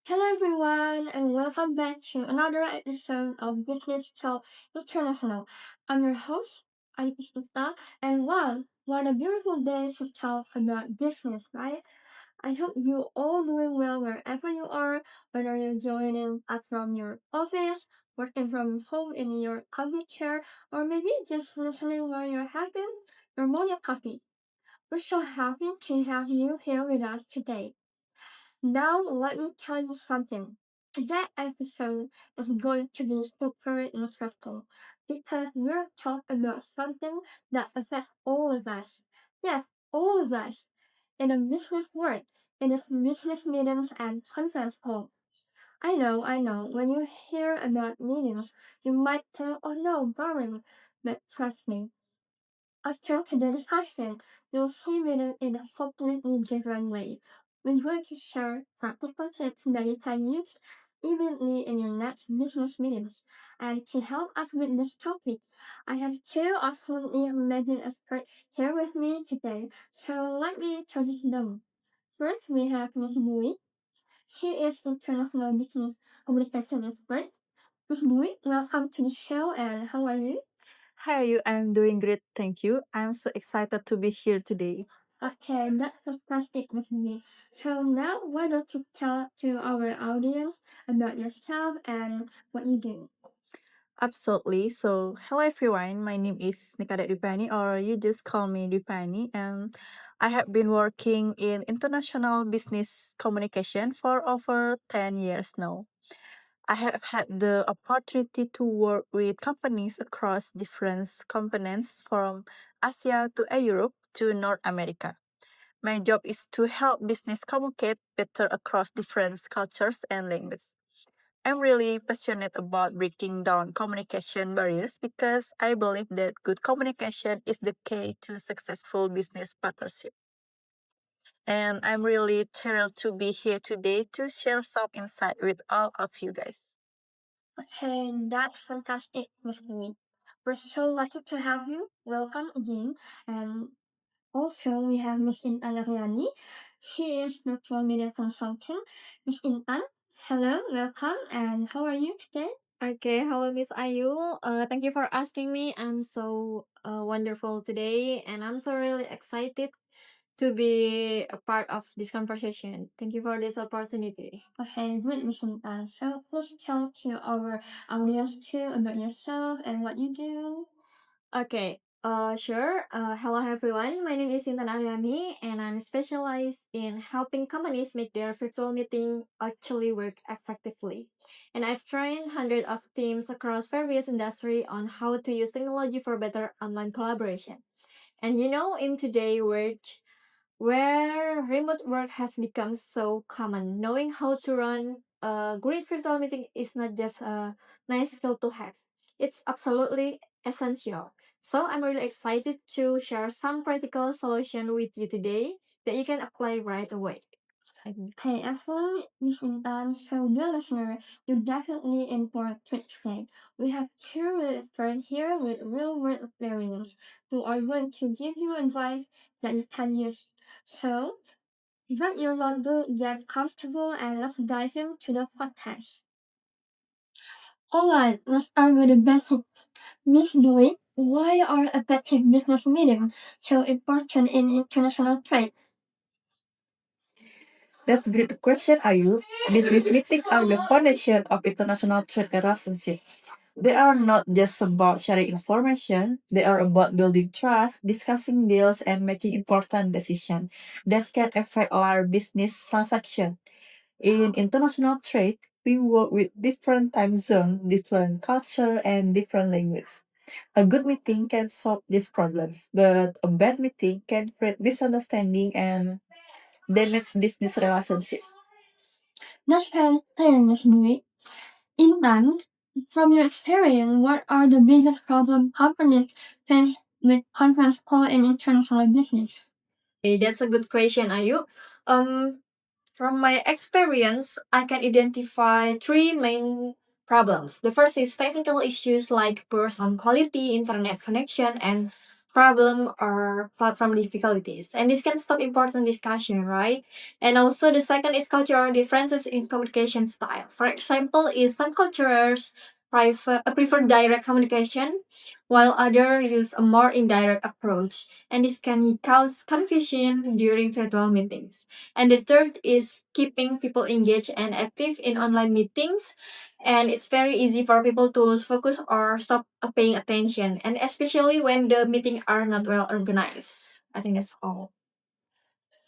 Hello everyone and welcome back to another episode of Business Talk International. I'm your host, Aisha, and wow, what a beautiful day to talk about business, right? I hope you all doing well wherever you are, whether you're joining us from your office, working from home in your comfy chair, or maybe just listening while you're having your morning coffee. We're so happy to have you here with us today. Now, let me tell you something. That episode is going to be super interesting because we're talking about something that affects all of us. Yes, all of us. In a business world, in this business meetings and conference call. I know. When you hear about meetings, you might think, oh no, boring. But trust me, after today's discussion, you'll see it in a completely different way. We're going to share practical tips that you can use immediately in your next business meetings. And to help us with this topic, I have two absolutely amazing experts here with me today. So let me introduce them. First, we have Ms. Bui. She is international business communication expert. Ms. Bui, welcome to the show and how are you? Hi, you. I'm doing great, thank you. I'm so excited to be here today. Okay, that's fantastic with me. So now why don't you tell to our audience about yourself and what you do? Absolutely. So, hello everyone. My name is Nikada Dupani, or you just call me Dupani, and I have been working in international business communication for over 10 years now. I have had the opportunity to work with companies across different continents from Asia to Europe to North America. My job is to help business communicate better across different cultures and languages. I'm really passionate about breaking down communication barriers because I believe that good communication is the key to successful business partnership. And I'm really thrilled to be here today to share some insight with all of you guys. Okay, that's fantastic with me. We're so lucky to have you. Welcome again. And also we have Miss Intan Aryani. She is virtual media consultant. Miss Intan, hello, welcome, and how are you today? Okay, hello Miss Ayu. Thank you for asking me. I'm so wonderful today, and I'm so really excited to be a part of this conversation. Thank you for this opportunity. Okay, great, Miss Intan. So please tell to our audience too about yourself and what you do. Okay, sure. Hello everyone. My name is Intan Aryani, and I'm specialized in helping companies make their virtual meeting actually work effectively. And I've trained hundreds of teams across various industries on how to use technology for better online collaboration. And in today's world, where remote work has become so common, knowing how to run a great virtual meeting is not just a nice skill to have. It's absolutely essential. So I'm really excited to share some practical solution with you today that you can apply right away. Okay, excellent, Miss Intan. So, dear listener, you're definitely in for a treat today. We have two real experts here with real-world experience who are going to give you advice that you can use. So, get your notebook, get comfortable, and let's dive into the podcast. Alright, let's start with the basics. Miss Louis, why are effective business meetings so important in international trade? That's a great question, Ayu. Business meetings are the foundation of international trade relationship. They are not just about sharing information, they are about building trust, discussing deals, and making important decisions that can affect our business transaction. In international trade, we work with different time zones, different culture, and different languages. A good meeting can solve these problems, but a bad meeting can create misunderstanding and damage business relationship. That's very clear, Miss Louis. Intan, from your experience, what are the biggest problem companies face with conference call in international business? Okay, that's a good question, Ayu. Um, from my experience, I can identify three main problems. The first is technical issues like poor sound quality, internet connection, and problem or platform difficulties. And this can stop important discussion, right? And also the second is cultural differences in communication style. For example, is some cultures prefer direct communication while others use a more indirect approach. And this can cause confusion during virtual meetings. And the third is keeping people engaged and active in online meetings, and it's very easy for people to lose focus or stop paying attention, and especially when the meetings are not well organized. I think that's all.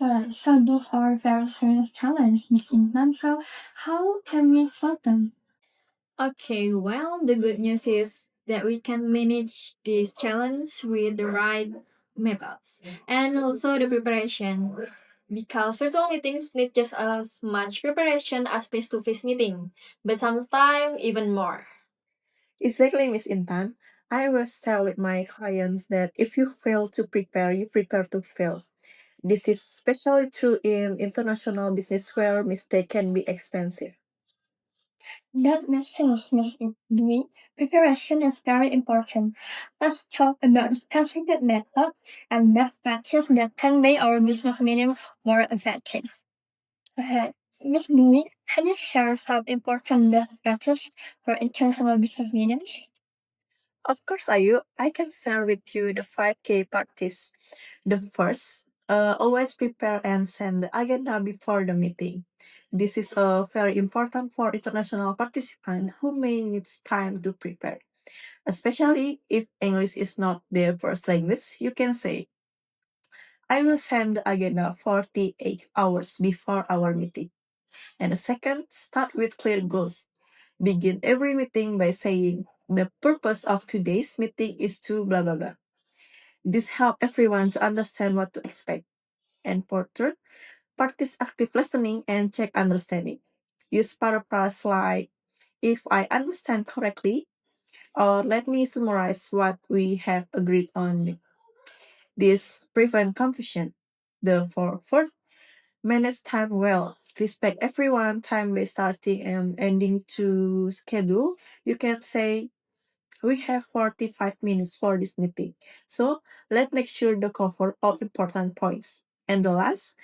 Alright, so those are very serious challenges in them. So how can we solve them? Okay, well, the good news is that we can manage this challenge with the right methods and also the preparation, because virtual meetings need just as much preparation as face-to-face meeting, but sometimes even more. Exactly, Miss Intan. I always tell with my clients that if you fail to prepare, you prepare to fail. This is especially true in international business where mistake can be expensive. That makes sense, Miss Dewey. Preparation is very important. Let's talk about discussing the methods and best practices that can make our business meeting more effective. Okay, Miss Dewey, can you share some important best practices for international business meetings? Of course, I can share with you the 5K practice. The first, always prepare and send the agenda before the meeting. This is very important for international participants who may need time to prepare. Especially if English is not their first language, you can say, I will send the agenda 48 hours before our meeting. And the second, start with clear goals. Begin every meeting by saying, the purpose of today's meeting is to blah blah blah. This helps everyone to understand what to expect. And for third, practice active listening and check understanding. Use paraphrase like, if I understand correctly, or let me summarize what we have agreed on. This prevent confusion. Therefore, fourth, manage time well. Respect everyone time by starting and ending to schedule. You can say we have 45 minutes for this meeting. So let's make sure to cover all important points. And the last,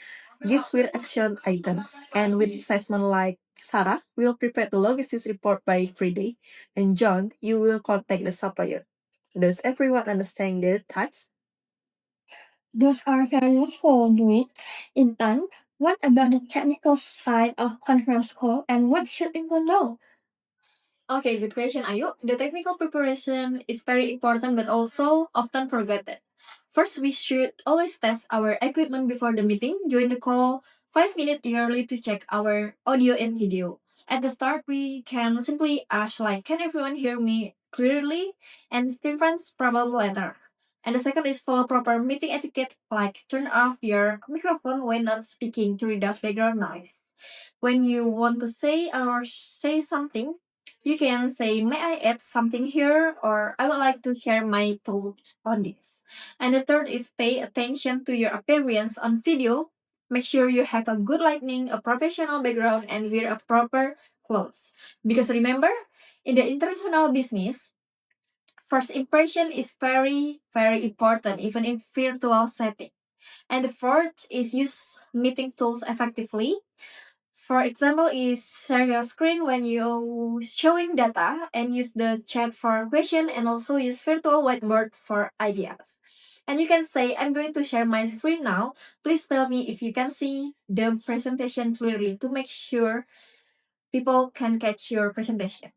give clear action items. And with assessment like Sarah will prepare the logistics report by Friday, and John, you will contact the supplier. Does everyone understand their tasks? Those are very useful, Dewey. Intan, what about the technical side of conference call and what should people know? Okay, good question, Ayu. The technical preparation is very important but also often forgotten. First, we should always test our equipment before the meeting. Join the call 5 minutes early to check our audio and video. At the start, we can simply ask like, can everyone hear me clearly? And this prevents problem later. And the second is follow proper meeting etiquette, like turn off your microphone when not speaking to reduce background noise. When you want to say or say something, you can say, may I add something here? Or I would like to share my thoughts on this. And the third is pay attention to your appearance on video. Make sure you have a good lighting, a professional background, and wear a proper clothes. Because remember, in the international business, first impression is very, very important, even in virtual setting. And the fourth is use meeting tools effectively. For example, is share your screen when you showing data and use the chat for question and also use virtual whiteboard for ideas. And you can say, I'm going to share my screen now. Please tell me if you can see the presentation clearly to make sure people can catch your presentation.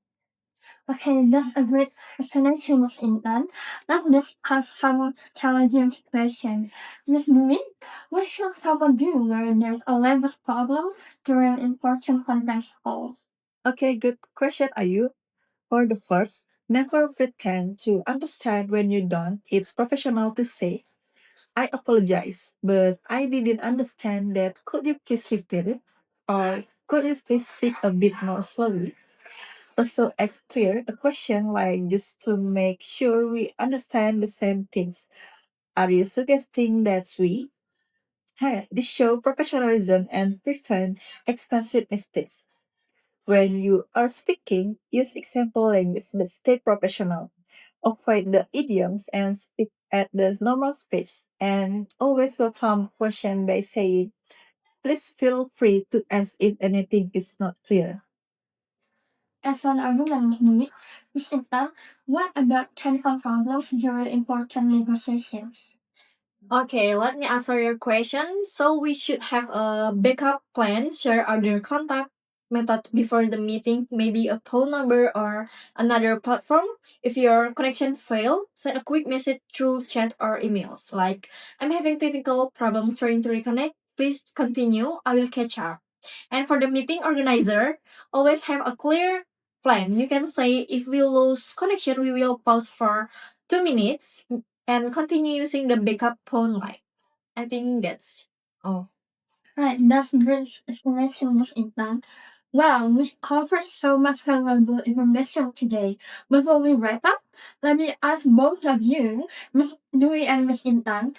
Okay, that's a great explanation of Intan. Let's discuss some challenging situations. Miss Nui, what should someone do when there's a language problem during important conference calls? Okay, good question, Ayu. For the first, never pretend to understand when you don't. It's professional to say, I apologize, but I didn't understand that. Could you please repeat it? Or could you please speak a bit more slowly? Also, ask clear a question like just to make sure we understand the same things. Are you suggesting that we? Hey, this show professionalism and prevent expensive mistakes. When you are speaking, use example language but stay professional. Avoid the idioms and speak at the normal space and always welcome question by saying, please feel free to ask if anything is not clear. As an argument with Intan, what about technical problems during important negotiations? Okay, let me answer your question. So we should have a backup plan, share other contact method before the meeting, maybe a phone number or another platform. If your connection fail, send a quick message through chat or emails like I'm having technical problem trying to reconnect. Please continue. I will catch up. And for the meeting organizer, always have a clear plan. You can say if we lose connection, we will pause for 2 minutes and continue using the backup phone line. I think that's all. Right, that's great explanation, Miss Intan. Wow, we covered so much valuable information today. Before we wrap up, let me ask both of you, Miss Dewey and Miss Intan,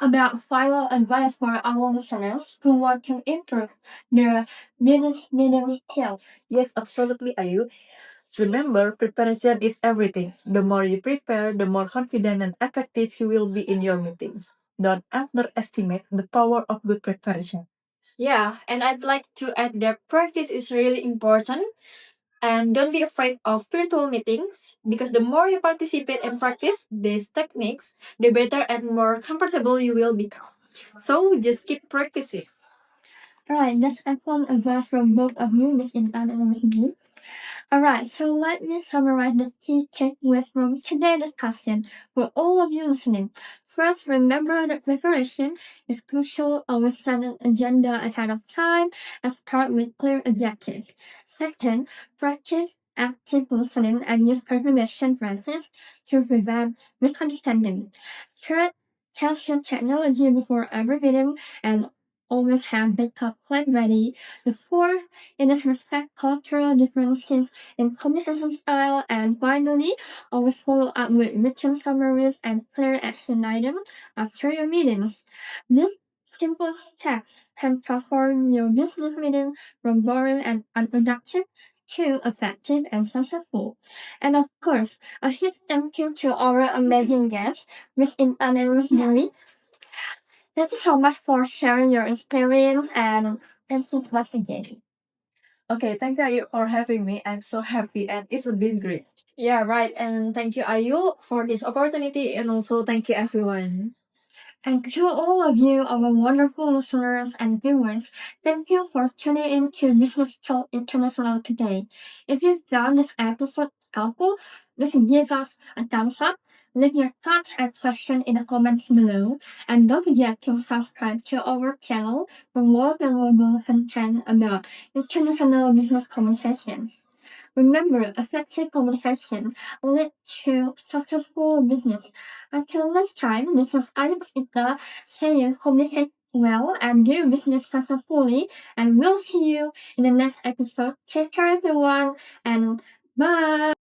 about final advice for our listeners who want to improve their business meeting skills. Yes, absolutely, Ayu. Remember, preparation is everything. The more you prepare, the more confident and effective you will be in your meetings. Don't underestimate the power of good preparation. Yeah, and I'd like to add that practice is really important. And don't be afraid of virtual meetings because the more you participate and practice these techniques, the better and more comfortable you will become. So just keep practicing. Right, that's excellent advice from both of you, Miss Intan and Miss Dewey. Alright, so let me summarize the key takeaways from today's discussion for all of you listening. First, remember that preparation is crucial. Always set an agenda ahead of time and start with clear objectives. Second, practice active listening and use confirmation phrases to prevent misunderstanding. Third, test your technology before every meeting and always have backup plan ready. The fourth, it is respect cultural differences in communication style, and finally, always follow up with written summaries and clear action items after your meetings. This simple steps can transform your business meeting from boring and unproductive to effective and successful. And of course, a huge thank you to our amazing guests, Miss Intan and Miss Mary. Thank you so much for sharing your experience and thank you once again. Okay, thank you for having me. I'm so happy and it's been great. Yeah, right. And thank you, Ayu, for this opportunity. And also thank you, everyone. And to all of you, our wonderful listeners and viewers, thank you for tuning in to Business Talk International today. If you found this episode helpful, just give us a thumbs up, leave your thoughts and questions in the comments below, and don't forget to subscribe to our channel for more valuable content about international business communication. Remember, effective communication leads to successful business. Until next time, this is Ayurveda saying communicate well and do business successfully. And we'll see you in the next episode. Take care, everyone, and bye.